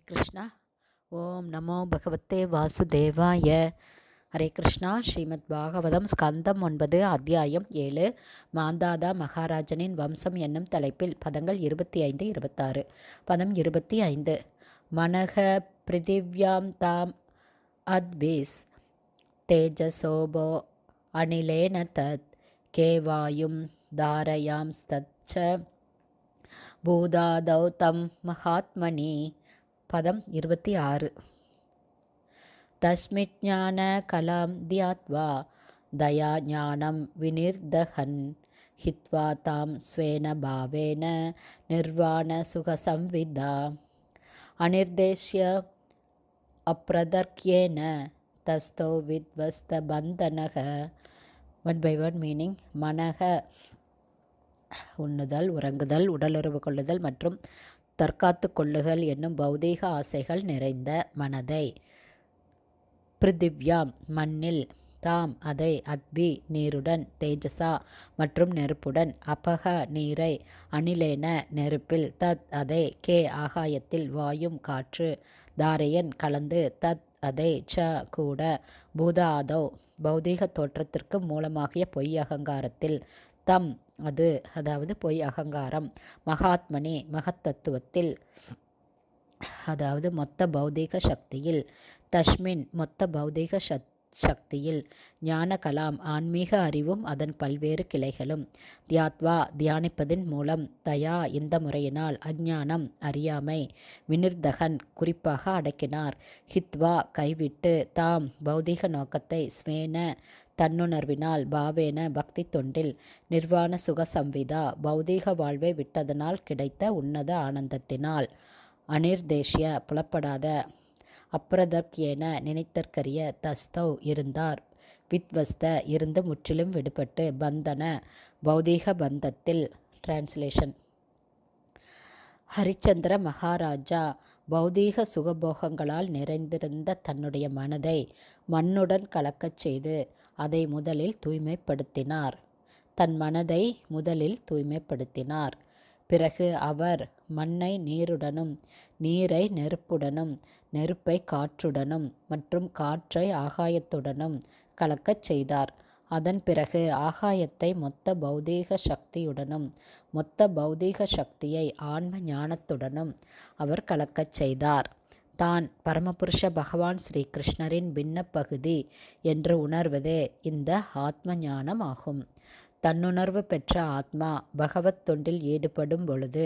கிருஷ்ணா. ஓம் நமோ பகவத்தே வாசுதேவாய. ஹரே கிருஷ்ணா. ஸ்ரீமத் பாகவதம் ஸ்கந்தம் 9 அத்தியாயம் 7 மாந்தாதா மகாராஜனின் வம்சம் என்னும் தலைப்பில் பதங்கள் 25 26. பதம் 25. மனக பிருதிவ்யாம் தாம் அத்விஸ் தேஜசோபோ அனிலேன தத் கேவாயும் தாரயாம் ஸ்தச்ச பூதாதௌ தம் மகாத்மனி. பதம் 26. தஸ்மித் ஞான கலாம் தியாத்வா தயா ஞானம் வினிர்தஹன் ஹித்வா தாம் ஸ்வேன பாவேன நிர்வாண சுகசம்விதா அனிர்தேஷ்ய அப்ரதர்க்யேன தஸ்தோ வித்வஸ்த பந்தனக. One by one meaning. மனக உண்ணுதல், உறங்குதல், உடலுறவு கொள்ளுதல் மற்றும் தற்காத்து கொள்ளுதல் என்னும் பௌதீக ஆசைகள் நிறைந்த மனதை, பிருதிவ்யாம் மண்ணில், தாம் அதை, அத்பி நீருடன், தேஜசா மற்றும் நெருப்புடன், அபக நீரை, அனிலேன நெருப்பில், தத் அதை, கே ஆகாயத்தில், வாயும் காற்று, தாரையன் கலந்து, தத் அதை, ச கூட, பூதாதோ பௌதீக தோற்றத்திற்கு மூலமாகிய பொய் அகங்காரத்தில், தம் அது அதாவது பொய் அகங்காரம், மகாத்மனி மகத்தத்துவத்தில் அதாவது மொத்த பௌதீக சக்தியில், தஸ்மின் மொத்த பௌதீக சக்தியில், ஞான கலாம் ஆன்மீக அறிவும் அதன் பல்வேறு கிளைகளும், தியாத்வா தியானிப்பதின் மூலம், தயா இந்த முறையினால், அஞ்ஞானம் அறியாமை, வினிர்தகன் குறிப்பாக அடக்கினார், ஹித்வா கைவிட்டு, தாம் பௌதீக நோக்கத்தை, ஸ்வேன தன்னுணர்வினால், பாவேன பக்தி தொண்டில், நிர்வாண சுக சம்விதா பௌதீக வாழ்வை விட்டதனால் கிடைத்த உன்னத ஆனந்தத்தினால், அனிர்தேஷ்ய புலப்படாத, அப்ரதர்க்யேன நினைத்தற்கரிய, தஸ்தௌ இருந்தார், வித்வஸ்த இருந்து முற்றிலும் விடுபட்டு, பந்தன பௌதீக பந்தத்தில். டிரான்ஸ்லேஷன். ஹரிச்சந்திர மகாராஜா பௌதீக சுகபோகங்களால் நிறைந்திருந்த தன்னுடைய மனதை மண்ணுடன் கலக்கச் செய்து அதை முதலில் தூய்மைப்படுத்தினார். தன் மனதை முதலில் தூய்மைப்படுத்தினார். பிறகு அவர் மண்ணை நீருடனும், நீரை நெருப்புடனும், நெருப்பை காற்றுடனும் மற்றும் காற்றை ஆகாயத்துடனும் கலக்கச் செய்தார். அதன் பிறகு ஆகாயத்தை மொத்த பௌதீக சக்தியுடனும், மொத்த பௌதீக சக்தியை ஆன்ம ஞானத்துடனும் அவர் கலக்கச் செய்தார். தான் பரமபுருஷ பகவான் ஸ்ரீ கிருஷ்ணரின் பின்ன பகுதி என்று உணர்வதே இந்த ஆத்ம ஞானம் ஆகும். தன்னுணர்வு பெற்ற ஆத்மா பகவத் தொண்டில் ஈடுபடும் பொழுது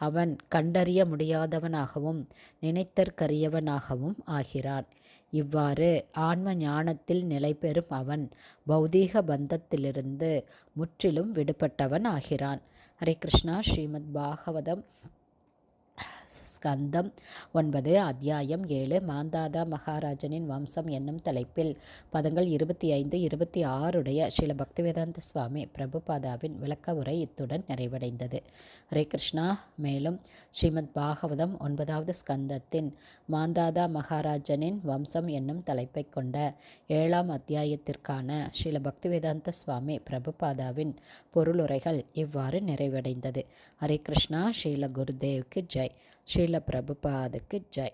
அவன் கண்டறிய முடியாதவனாகவும் நினைத்தற்கரியவனாகவும் ஆகிறான். இவ்வாறு ஆன்ம ஞானத்தில் நிலை பெறும் அவன் பௌதீக பந்தத்திலிருந்து முற்றிலும் விடுபட்டவன் ஆகிறான். ஹரே கிருஷ்ணா. ஸ்ரீமத் பாகவதம் ஸ்கந்தம் 9 அத்தியாயம் 7 மாந்தாதா மகாராஜனின் வம்சம் என்னும் தலைப்பில் பதங்கள் 25 26 ஸ்ரீல பக்திவேதாந்த சுவாமி பிரபுபாதாவின் விளக்க உரை இத்துடன் நிறைவடைந்தது. ஹரே கிருஷ்ணா. மேலும் ஸ்ரீமத் பாகவதம் 9வது ஸ்கந்தத்தின் மாந்தாதா மகாராஜனின் வம்சம் என்னும் தலைப்பை கொண்ட 7ஆம் அத்தியாயத்திற்கான ஸ்ரீல பக்திவேதாந்த சுவாமி பிரபுபாதாவின் பொருளுரைகள் இவ்வாறு நிறைவடைந்தது. ஹரே கிருஷ்ணா. ஸ்ரீல குருதேவுக்கு ஜெய். ஸ்ரீல பிரபுபாதுக்கு ஜெய்.